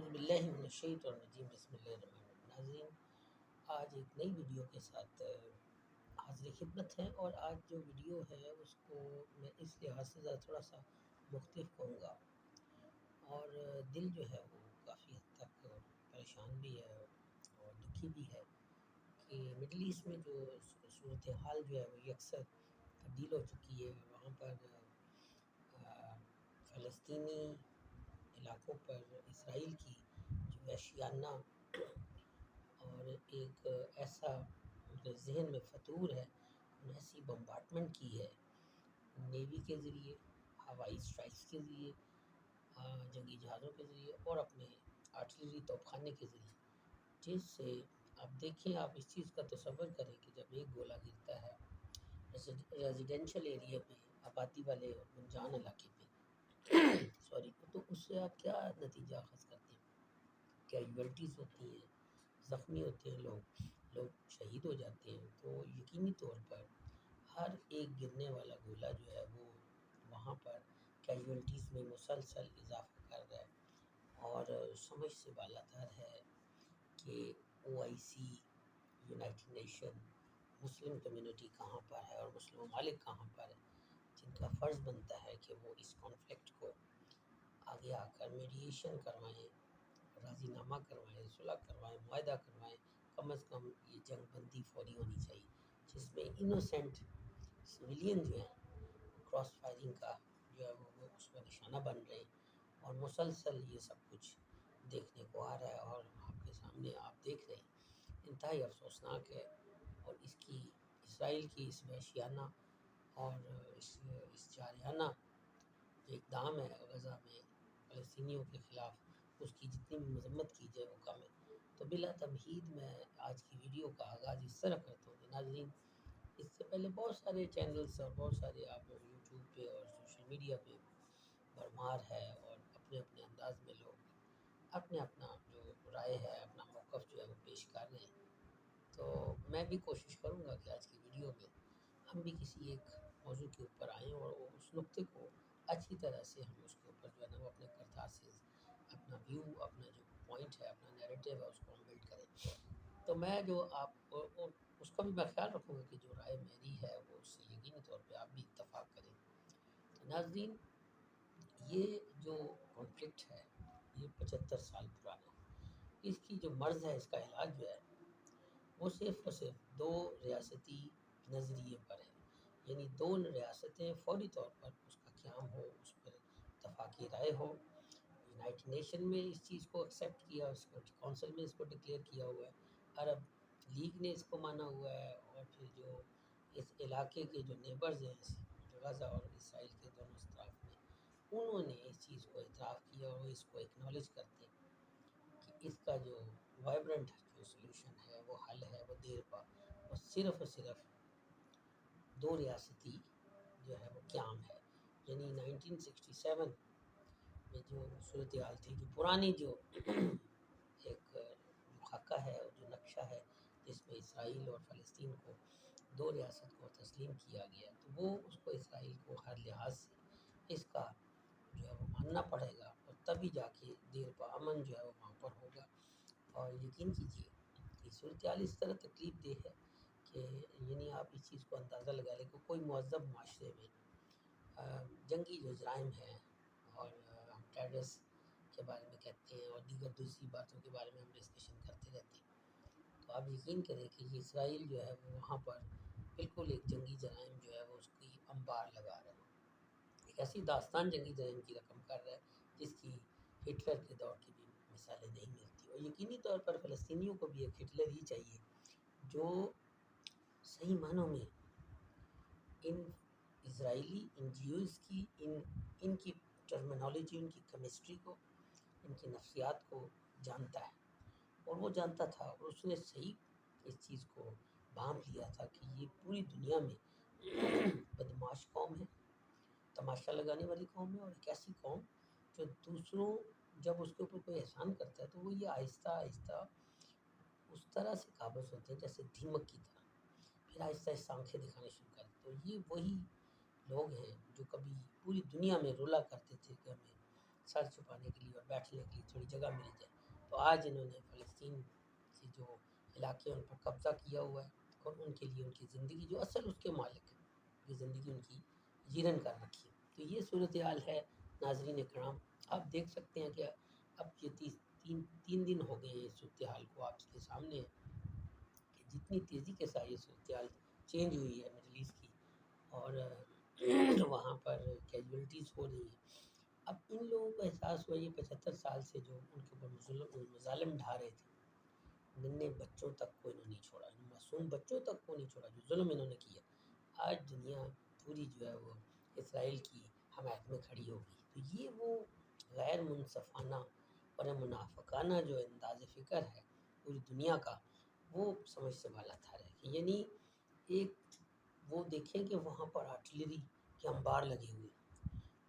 اعوذ باللہ من الشیطان الرجیم بسم اللہ الرحمن الرحیم۔ ناظرین، آج ایک نئی ویڈیو کے ساتھ حاضر خدمت ہیں، اور آج جو ویڈیو ہے اس کو میں اس لحاظ سے تھوڑا سا مختلف کہوں گا، اور دل جو ہے وہ کافی حد تک پریشان بھی ہے اور دکھی بھی ہے کہ مڈل ایسٹ میں جو صورتحال جو ہے وہ یکسر تبدیل ہو چکی ہے۔ وہاں پر فلسطینی علاقوں پر اسرائیل کی جو وحشیانہ اور ایک ایسا ذہن میں فطور ہے، ایسی بمبارڈمنٹ کی ہے نیوی کے ذریعے، ہوائی اسٹرائکس کے ذریعے، جنگی جہازوں کے ذریعے اور اپنے آرٹلری توپ خانے کے ذریعے، جس سے آپ دیکھیں، آپ اس چیز کا تصور کریں کہ جب ایک گولہ گرتا ہے ریزیڈینشل ایریا پہ، آبادی والے گنجان علاقے پہ تو اس سے آپ کیا نتیجہ اخذ کرتے ہیں؟ کیجویلٹیز ہوتی ہیں، زخمی ہوتے ہیں، لوگ شہید ہو جاتے ہیں۔ تو یقینی طور پر ہر ایک گرنے والا گولہ جو ہے وہ وہاں پر کیجویلٹیز میں مسلسل اضافہ کر رہا ہے، اور سمجھ سے بالاتر ہے کہ OIC، یونائٹڈ نیشن، مسلم کمیونٹی کہاں پر ہے اور مسلم ممالک کہاں پر ہے، جن کا فرض بنتا ہے کہ وہ اس کانفلکٹ کو آگے آ کر میڈیشن کروائیں، راضی نامہ کروائیں، صلح کروائیں، معاہدہ کروائیں۔ کم از کم یہ جنگ بندی فوری ہونی چاہیے، جس میں انوسینٹ سویلین جو ہیں کراس فائرنگ کا جو ہے وہ اس کا نشانہ بن رہے ہیں، اور مسلسل یہ سب کچھ دیکھنے کو آ رہا ہے، اور آپ کے سامنے آپ دیکھ رہے ہیں۔ انتہائی افسوسناک ہے، اور اس کی اسرائیل کی اس وحشیانہ اور اس جارحانہ جو اقدام ہے غزہ میں فلسطینیوں کے خلاف، اس کی جتنی بھی مذمت کی جائے وہ کم ہے۔ تو بلا تمہید میں آج کی ویڈیو کا آغاز اس طرح کرتا ہوں کہ ناظرین، اس سے پہلے بہت سارے چینلز اور بہت سارے آپ یوٹیوب پہ اور سوشل میڈیا پہ بھرمار ہے، اور اپنے اپنے انداز میں لوگ اپنا جو رائے ہے، اپنا موقف جو ہے وہ پیش کر رہے ہیں۔ تو میں بھی کوشش کروں گا کہ آج کی ویڈیو میں ہم بھی کسی ایک موضوع کے اوپر آئیں، اور اس نقطے کو اچھی طرح سے ہم اس کے اوپر جو ہے نا وہ اپنے کردار سے اپنا ویو، اپنا جو پوائنٹ ہے، اپنا نیریٹو ہے، اس کو ہم بلڈ کریں۔ تو میں جو آپ اس کا بھی میں خیال رکھوں گا کہ جو رائے میری ہے وہ اس سے یقینی طور پہ آپ بھی اتفاق کریں۔ تو ناظرین، یہ جو کانفلکٹ ہے یہ 75 سال پرانا ہے۔ اس کی جو مرض ہے، اس کا علاج جو ہے وہ صرف اور صرف دو ریاستی نظریے پر ہے، یعنی دو ریاستیں فوری طور پر اس کا قیام ہو، اس پر اتفاقی رائے ہو۔ یونائٹڈ نیشن میں اس چیز کو ایکسیپٹ کیا، اس کو کونسل میں اس کو ڈکلیئر کیا ہوا ہے، عرب لیگ نے اس کو مانا ہوا ہے، اور پھر جو اس علاقے کے جو نیبرز ہیں غزہ اور اسرائیل کے دونوں طرف میں، انہوں نے اس چیز کو اعتراف کیا اور اس کو اکنالج کرتے ہیں کہ اس کا جو وائبرنٹ جو سلوشن ہے، وہ حل ہے، وہ دیر پا، اور صرف دو ریاستی جو ہے وہ قیام ہے۔ یعنی 1967 میں جو صورتحال تھی، جو پرانی جو ایک خاکہ ہے، جو نقشہ ہے، جس میں اسرائیل اور فلسطین کو دو ریاست کو تسلیم کیا گیا، تو وہ اس کو اسرائیل کو ہر لحاظ سے اس کا جو ہے وہ ماننا پڑے گا، اور تبھی جا کے دیر پا امن جو ہے وہ وہاں پر ہوگا۔ اور یقین کیجیے کہ صورتحال اس طرح تکلیف دہ ہے کہ یعنی آپ اس چیز کو اندازہ لگا لیں کہ کوئی مہذب معاشرے میں جنگی جو جرائم ہیں، اور ہم ٹیررس کے بارے میں کہتے ہیں، اور دیگر دوسری باتوں کے بارے میں ہم ڈسکشن کرتے رہتے ہیں، تو آپ یقین کریں کہ یہ اسرائیل جو ہے وہ وہاں پر بالکل ایک جنگی جرائم جو ہے وہ اس کی انبار لگا رہا ہے، ایک ایسی داستان جنگی جرائم کی رقم کر رہا ہے جس کی ہٹلر کے دور کی بھی مثالیں نہیں ملتی۔ اور یقینی طور پر فلسطینیوں کو بھی ایک ہٹلر ہی چاہیے جو صحیح معنوں میں ان اسرائیلی NGOs کی ان کی ٹرمینالوجی، ان کی کیمسٹری کو، ان کی نفسیات کو جانتا ہے، اور وہ جانتا تھا، اور اس نے صحیح اس چیز کو بھانپ لیا تھا کہ یہ پوری دنیا میں بدمعاش قوم ہے، تماشا لگانے والی قوم ہے، اور ایک ایسی قوم جو دوسروں جب اس کے اوپر کوئی احسان کرتا ہے تو وہ یہ آہستہ آہستہ اس طرح سے قابض ہوتے ہیں جیسے دیمک کی طرح، پھر آہستہ آہستہ آنکھیں دکھانے شروع کر دیتے۔ تو یہ وہی لوگ ہیں جو کبھی پوری دنیا میں رولا کرتے تھے کہ ہمیں سر چھپانے کے لیے اور بیٹھنے کے لیے تھوڑی جگہ مل جائے، تو آج انہوں نے فلسطین سے جو علاقے ان پر قبضہ کیا ہوا ہے اور ان کے لیے ان کی زندگی جو اصل اس کے مالک ہیں کی زندگی ان کی جیرن کر رکھی ہے. تو یہ صورتحال ہے ناظرین کرام. آپ دیکھ سکتے ہیں کہ اب یہ تین دن ہو گئے ہیں اس صورتحال کو آپ کے سامنے ہے کہ جتنی تیزی کے ساتھ یہ صورتحال چینج ہوئی ہے مڈل ایسٹ کی اور وہاں پر کیجولیٹیز ہو رہی ہیں. اب ان لوگوں کو احساس ہوا یہ 75 سال سے جو ان کے اوپر مظالم ڈھا رہے تھے، ننھے بچوں تک کو انہوں نے نہیں چھوڑا، معصوم بچوں تک کو نہیں چھوڑا جو ظلم انہوں نے کیا. آج دنیا پوری جو ہے وہ اسرائیل کی حمایت میں کھڑی ہوگی. تو یہ وہ غیر منصفانہ اور منافقانہ جو انداز فکر ہے پوری دنیا کا، وہ سمجھ سے بالا تھا ہے. یعنی ایک وہ دیکھیں کہ وہاں پر آرٹلری کے انبار لگے ہوئے،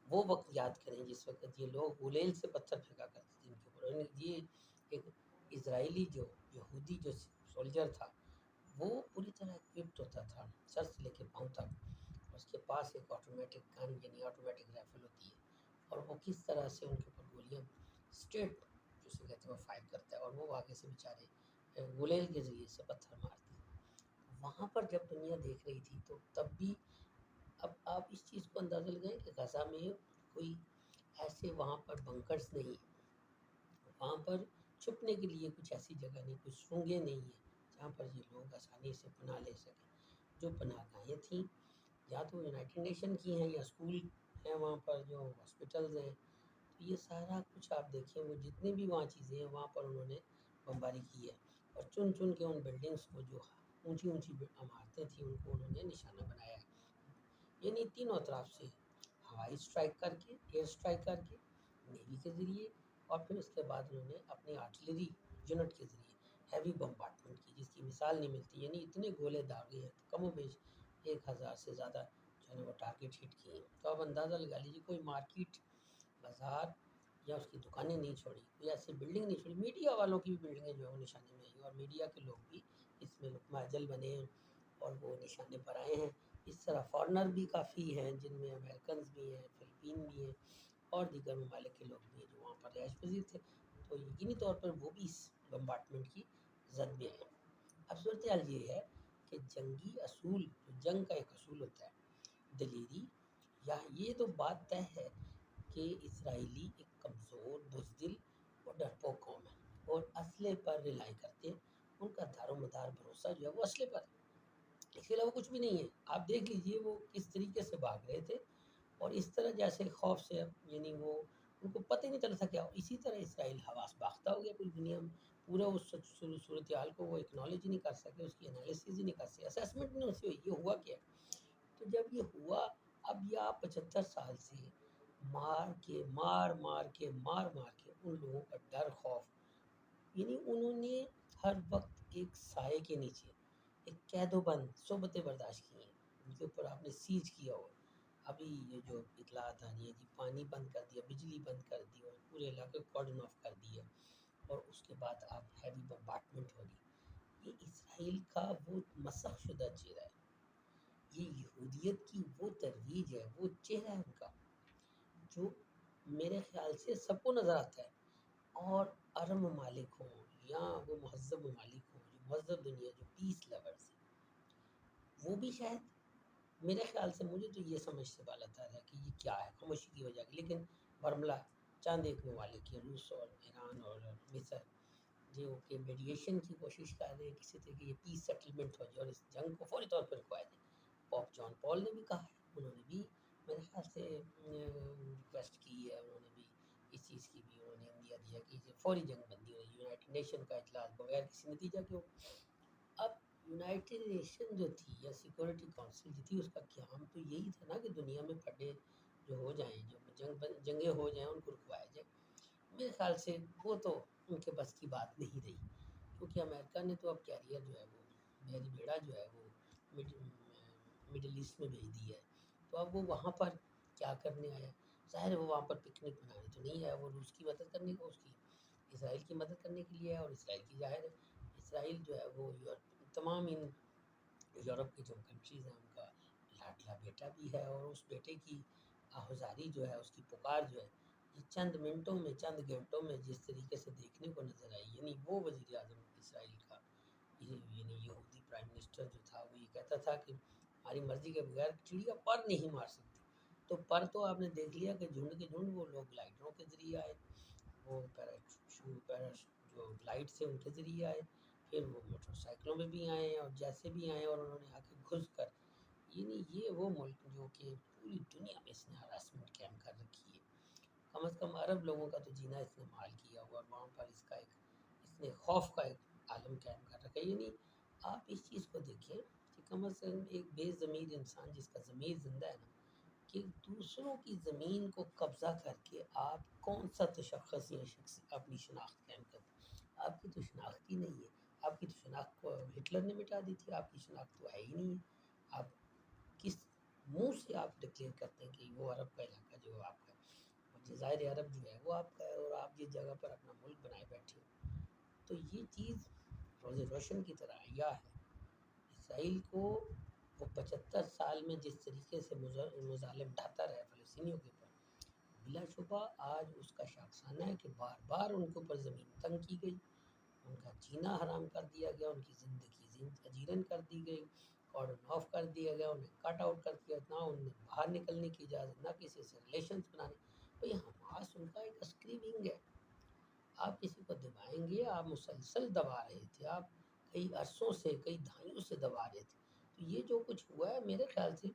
وہ وقت یاد کریں جس وقت یہ لوگ غلیل سے پتھر پھینکا کرتے تھے ان کے اوپر. یہ ایک اسرائیلی جو یہودی جو سولجر تھا وہ پوری طرح اکوپڈ ہوتا تھا سر سے لے کے پاؤں تک. اس کے پاس ایک آٹومیٹک گن یعنی آٹومیٹک رائفل ہوتی ہے اور وہ کس طرح سے ان کے اوپر گولیاں اسٹریٹ جسے کہتے ہیں وہ فائر کرتا ہے اور وہ آگے سے بیچارے غلیل کے ذریعے سے پتھر مارتے ہیں. وہاں پر جب دنیا دیکھ رہی تھی تو تب بھی اب آپ اس چیز کو اندازہ لگائیں کہ غزہ میں کوئی ایسے وہاں پر بنکرز نہیں، وہاں پر چھپنے کے لیے کچھ ایسی جگہ نہیں، کچھ سرنگیں نہیں ہیں جہاں پر یہ لوگ آسانی سے پناہ لے سکیں. جو پناہ گاہیں تھیں یا تو یونائٹڈ نیشن کی ہیں یا اسکول ہیں وہاں پر جو ہاسپٹلز ہیں. تو یہ سارا کچھ آپ دیکھیں وہ جتنی بھی وہاں چیزیں ہیں وہاں پر انہوں نے بمباری کی ہے اور چن چن کے ان بلڈنگز کو جو اونچی اونچی عمارتیں تھیں ان کو انہوں نے نشانہ بنایا ہے. یعنی تینوں اطراف سے ہوائی اسٹرائک کر کے، ایئر اسٹرائک کر کے، نیوی کے ذریعے اور پھر اس کے بعد انہوں نے اپنی آرٹلری یونٹ کے ذریعے ہیوی بمبارٹمنٹ کی جس کی مثال نہیں ملتی. یعنی اتنے گولے داغے ہیں کم و بیش 1000 سے زیادہ جو ہے وہ ٹارگیٹ ہٹ کیے ہیں. تو اب اندازہ لگا لیجیے کوئی مارکیٹ بازار یا اس کی دکانیں نہیں چھوڑی، کوئی ایسی بلڈنگ نہیں چھوڑی. میڈیا والوں کی بھی بلڈنگیں جو ہے وہ نشانے میں آئی اور میڈیا کے لوگ بھی اس میں لقمہ اجل بنے ہیں اور وہ نشانے پر آئے ہیں. اس طرح فارنر بھی کافی ہیں جن میں امریکنز بھی ہیں، فلپین بھی ہیں اور دیگر ممالک کے لوگ بھی ہیں جو وہاں پر رہائش پذیر تھے. تو یقینی طور پر وہ بھی اس بمبارٹمنٹ کی زد میں ہیں. اب صورتحال یہ ہے کہ جنگی اصول، جنگ کا ایک اصول ہوتا ہے دلیری، یا یہ تو بات طے ہے کہ اسرائیلی ایک کمزور بزدل اور ڈرپوک قوم ہے اور اسلحے پر ریلائی کرتے ہیں. ان کا دار و مدار بھروسہ جو ہے وہ اسلحے پر ہے، اس کے علاوہ کچھ بھی نہیں ہے. آپ دیکھ لیجئے وہ کس طریقے سے بھاگ رہے تھے اور اس طرح جیسے خوف سے یعنی وہ ان کو پتہ ہی نہیں چلتا کیا. اسی طرح اسرائیل حواس باختہ ہو گیا پوری دنیا میں. پورا اس صورتحال کو وہ اکنالج ہی نہیں کر سکے، اس کی انالیسز ہی نہیں کر سکے، اسیسمنٹ نہیں اس سے یہ ہوا کیا. تو جب یہ ہوا اب یہ آپ 75 سال سے مار مار کے ان لوگوں کا ڈر خوف، یعنی انہوں نے ہر وقت ایک سائے کے نیچے ایک قید و بند صحبتیں برداشت کی ہیں. ان کے اوپر آپ نے سیج کیا ہوا. ابھی یہ جو اطلاعات آ رہی ہیں جی پانی بند کر دیا، بجلی بند کر دی اور پورے علاقے کو کارڈن آف کر دیا اور اس کے بعد آپ ہیوی بمبارٹمنٹ ہو رہی. یہ اسرائیل کا وہ مسخ شدہ چہرہ ہے، یہ یہودیت کی وہ ترویج ہے، وہ چہرہ ہے ان کا جو میرے خیال سے سب کو نظر آتا ہے. اور عرب ممالک ہوں یا وہ مہذب ممالک ہوں جو مہذب دنیا جو پیس لورز ہیں وہ بھی شاید میرے خیال سے، مجھے تو یہ سمجھ سے بالا تر ہے کہ یہ کیا ہے خاموشی کی وجہ کی. لیکن برملا چاند ایک ممالک کی روس اور ایران اور مصر جو کہ میڈیشن کی کوشش کر رہے ہیں کسی طرح کی یہ پیس سیٹلمنٹ ہو جائے اور اس جنگ کو فوری طور پر رکوایا جائے. پاپ جان پال نے بھی کہا ہے، انہوں نے بھی میرے خیال سے ریکویسٹ کی ہے، انہوں نے بھی اس چیز کی بھی انہوں نے اندیا دیا کہ یہ فوری جنگ بندی ہو، یونائٹڈ نیشن کا اجلاس بغیر کسی نتیجہ کے ہو. اب یونائٹڈ نیشن جو تھی یا سیکورٹی کونسل جو تھی اس کا قیام تو یہی تھا نا کہ دنیا میں پھٹے جو ہو جائیں، جو جنگیں ہو جائیں ان کو رکوایا جائے. میرے خیال سے وہ تو ان کے بس کی بات نہیں رہی کیونکہ امریکہ نے تو اب کیریئر جو ہے وہ بحری بیڑا جو ہے وہ مڈل ایسٹ میں بھیج دی ہے. تو اب وہ وہاں پر کیا کرنے آیا؟ ظاہر ہے وہ وہاں پر پکنک منانے تو نہیں آیا، وہ روس کی مدد کرنے کو، اس کی اسرائیل کی مدد کرنے کے لیے ہے. اور اسرائیل کی ظاہر ہے اسرائیل جو ہے وہ تمام ان یورپ کی جو کنٹریز ہیں ان کا لاڈلا بیٹا بھی ہے اور اس بیٹے کی آہوزاری جو ہے، اس کی پکار جو ہے، یہ چند منٹوں میں چند گھنٹوں میں جس طریقے سے دیکھنے کو نظر آئی یعنی یہودی پرائم منسٹر جو تھا وہ یہ کہتا تھا کہ ہماری مرضی کے بغیر چڑیا پر نہیں مار سکتی. تو پر تو آپ نے دیکھ لیا کہ جھنڈ کے جھنڈ وہ لوگ لائٹروں کے ذریعے آئے، وہ جو لائٹ سے ان کے ذریعے آئے، پھر وہ موٹر سائیکلوں میں بھی آئے اور جیسے بھی آئے اور انہوں نے آ کے گھس کر، یعنی یہ وہ ملک جو کہ پوری دنیا میں اس نے ہراسمنٹ قائم کر رکھی ہے. کم از کم عرب لوگوں کا تو جینا اس نے محال کیا ہوا، اور وہاں پر اس نے خوف کا ایک عالم قائم کر رکھا ہے. یعنی آپ اس چیز کو دیکھیں کہ کم از کم ایک بے ضمیر انسان جس کا ضمیر زندہ ہے نا، کہ دوسروں کی زمین کو قبضہ کر کے آپ کون سا تشخص یا شخص اپنی شناخت قائم کرتے. آپ کی تو شناخت ہی نہیں ہے. آپ کی تو شناخت کو ہٹلر نے مٹا دی تھی. آپ کی شناخت تو ہے ہی نہیں ہے. آپ کس منہ سے آپ ڈکلیئر کرتے ہیں کہ وہ عرب کا علاقہ جو آپ کا ہے، جزائر عرب جو ہے وہ آپ کا ہے، اور آپ جس جگہ پر اپنا ملک بنائے بیٹھے ہو. تو یہ چیز روز روشن کی طرح عیاں ہے. اسرائیل کو وہ 75 سال میں جس طریقے سے مظالم ڈھاتا رہا فلسطینیوں کے اوپر، بلا شبہ آج اس کا شاخسانہ ہے کہ بار بار ان کے اوپر زمین تنگ کی گئی، ان کا جینا حرام کر دیا گیا، ان کی زندگی اجیرن کر دی گئی، کارڈن آف کر دیا گیا، انہیں کٹ آؤٹ کر دیا، نہ انہیں باہر نکلنے کی اجازت، نہ کسی سے ریلیشنز بنانے. بھئی حماس ان کا ایک عسکری ونگ ہے. آپ کسی کو دبائیں گے، آپ مسلسل دبا رہے تھے، آپ کئی عرصوں سے کئی دہائیوں سے دبا رہے تھے. تو یہ جو کچھ ہوا ہے میرے خیال سے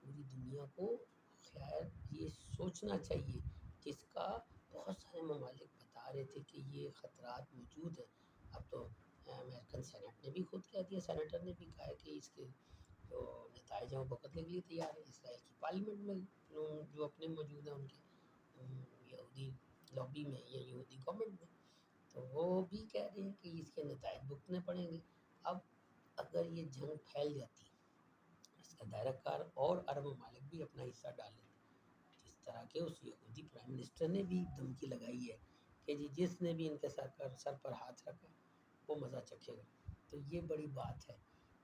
پوری دنیا کو خیر یہ سوچنا چاہیے، جس کا بہت سارے ممالک بتا رہے تھے کہ یہ خطرات موجود ہیں. اب تو امریکن سینٹ نے بھی خود کہہ دیا، سینیٹر نے بھی کہا ہے کہ اس کے جو نتائج ہیں وہ بھگتنے کے لیے تیار ہے. اسرائیل کی پارلیمنٹ میں جو اپنے موجود ہیں ان کے یہودی لابی میں یا یہودی گورنمنٹ میں، تو وہ بھی کہہ رہے ہیں کہ اس کے نتائج بھگتنے پڑیں گے. اب اگر یہ جنگ پھیل جاتی، اس کا دائرہ کار اور عرب ممالک بھی اپنا حصہ ڈالیں، جس طرح کے اس یہودی پرائم منسٹر نے بھی دھمکی لگائی ہے کہ جس نے بھی ان کے سر پر ہاتھ رکھا وہ مزہ چکھے گا. تو یہ بڑی بات ہے.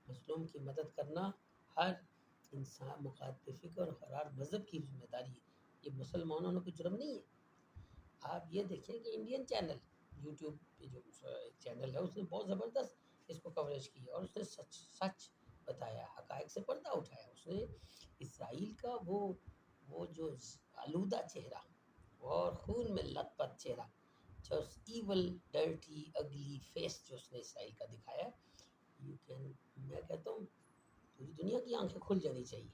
مظلوم کی مدد کرنا ہر انسان مخاطب فکر اور ہر مذہب کی ذمہ داری ہے. یہ مسلمانوں نے کوئی جرم نہیں ہے. آپ یہ دیکھیں کہ انڈین چینل یوٹیوب پہ جو ایک چینل ہے اس نے بہت زبردست اس کو کوریج کی اور اس نے سچ بتایا، حقائق سے پردہ اٹھایا. اس نے اسرائیل کا وہ جو آلودہ چہرہ اور خون میں لت پت چہرہ، جو ایول ڈرٹی اگلی فیس جو اس نے اسرائیل کا دکھایا، میں کہتا ہوں پوری دنیا کی آنکھیں کھل جانی چاہیے.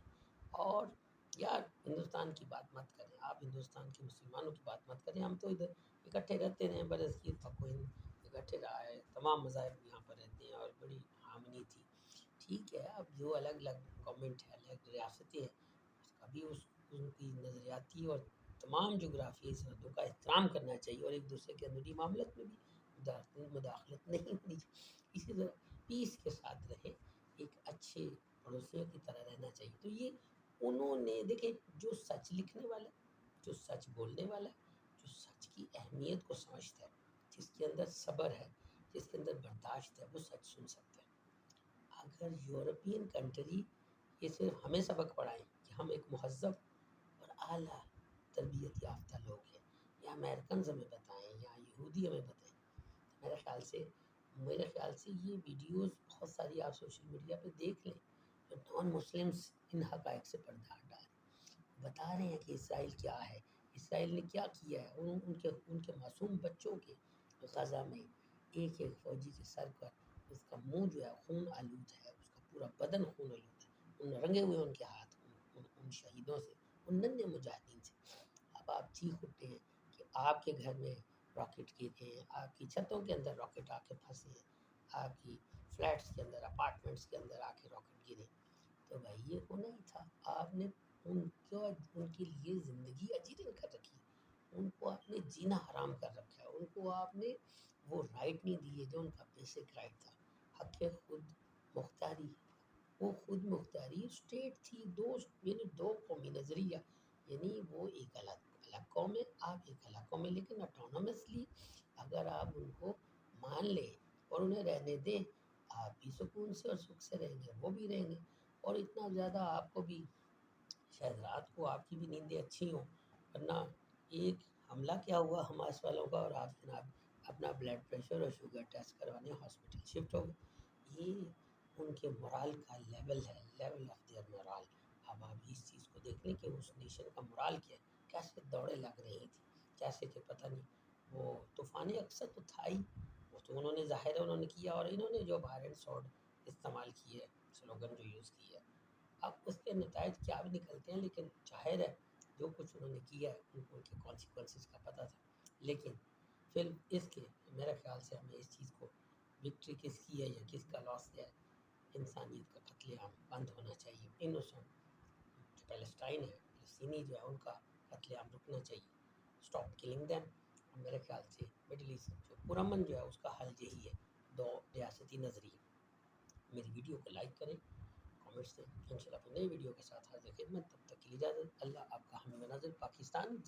اور یار ہندوستان کی بات مت کریں، آپ ہندوستان کے مسلمانوں کی بات مت کریں. ہم تو ادھر اکٹھے رہتے رہے، برصغیر پاکوہند اکٹھے رہا ہے، تمام مذاہب یہاں پر رہتے ہیں اور بڑی ہارمنی تھی. ٹھیک ہے، اب جو الگ الگ گورنمنٹ ہے، الگ ریاستیں ہیں، اس کا بھی ان کی نظریاتی اور تمام جغرافیائی سرحدوں کا احترام کرنا چاہیے، اور ایک دوسرے کے اندرونی معاملات میں بھی مداخلت نہیں ہونی چاہیے. اسی طرح پیس کے ساتھ رہے، ایک اچھے پڑوسیوں کی طرح رہنا چاہیے. تو یہ انہوں نے دیکھیں، جو سچ لکھنے والا، جو سچ بولنے والا، جو سچ کی اہمیت کو سمجھتا ہے، جس کے اندر صبر ہے، جس کے اندر برداشت ہے، وہ سچ سن سکتا ہے. اگر یورپین کنٹری یہ صرف ہمیں سبق پڑھائیں کہ ہم ایک مہذب اور اعلیٰ تربیت یافتہ لوگ ہیں، یا امریکنز ہمیں بتائیں یا یہودی ہمیں بتائیں، میرے خیال سے یہ ویڈیوز بہت ساری آپ سوشل میڈیا پہ دیکھ لیں جو نان مسلمس ان حقائق سے پردہ ہٹا رہے ہیں، بتا رہے ہیں کہ اسرائیل کیا ہے، اسرائیل نے کیا کیا ہے. ان کے معصوم بچوں کے غزہ میں ایک ایک فوجی کے سر پر اس کا منہ جو ہے خون آلود ہے، اس کا پورا بدن خون آلود ہے، ان رنگے ہوئے ان کے ہاتھ ان شہیدوں سے، ان ننھے مجاہدین سے. اب آپ چیخ اٹھتے ہیں کہ آپ کے گھر میں راکٹ گرے ہیں، آپ کی چھتوں کے اندر راکٹ آ کے پھنسے ہیں، آپ کی فلیٹس کے اندر، اپارٹمنٹس کے اندر آ کے راکٹ گرے. تو بھائی یہ ہونا ہی تھا. آپ نے ان کے لیے زندگی اجیرن کر رکھی ہے، ان کو آپ نے جینا حرام کر رکھا ہے، ان کو آپ نے وہ رائٹ نہیں دیے جو ان کا بیسک رائٹ تھا، حق خود مختاری. وہ خود مختاری اسٹیٹ تھی، یعنی دو قومی نظریہ، یعنی وہ ایک الگ قوم ہے، آپ ایک الگ قوم ہے، لیکن اٹونومسلی اگر آپ ان کو مان لیں اور انہیں رہنے دیں، آپ بھی سکون سے اور سکھ سے رہیں گے، وہ بھی رہیں گے. اور اتنا زیادہ آپ کو بھی شاید رات کو آپ کی بھی نیندیں اچھی ہوں، ورنہ ایک حملہ کیا ہوا حماس والوں کا اور آپ جناب اپنا بلڈ پریشر اور شوگر ٹیسٹ کروانے ہاسپٹل شفٹ ہو گئے. یہ ان کے morale کا لیول ہے، لیول آف دیئر morale۔ اب آپ اس چیز کو دیکھ لیں کہ اس نیشن کا morale کیا ہے، کیسے دوڑیں لگ رہی تھی، کیسے کہ پتہ نہیں وہ طوفان اقصی تو تھا ہی، وہ تو انہوں نے ظاہر ہے انہوں نے کیا، اور انہوں نے جو آئرن سورڈ استعمال کی ہے، سلوگن جو یوز کی ہے، اب اس کے نتائج کیا بھی نکلتے ہیں، لیکن ظاہر ہے جو کچھ انہوں نے کیا ہے ان کو ان کے کانسیکوینسز کا پتہ تھا۔ لیکن پھر اس کے میرے خیال سے ہمیں اس چیز کو وکٹری کس کی ہے یا کس کا لاس ہے، انسانیت کا قتل عام بند ہونا چاہیے، انوسنٹ جو پیلسٹائن ہے، فلسطینی جو ہے ان کا قتل عام رکنا چاہیے، اسٹاپ کلنگ دیم۔ میرے خیال سے مڈل ایسٹ جو پرامن جو ہے اس کا حل یہی ہے، دو ریاستی نظریہ۔ میری ویڈیو کو لائک کریں، کامنٹس دیں، انشاءاللہ اپنی نئی ویڈیو کے ساتھ حاضر خدمت، تب تک کے لیے اجازت، اللہ آپ کا حامی و ناصر، پاکستان۔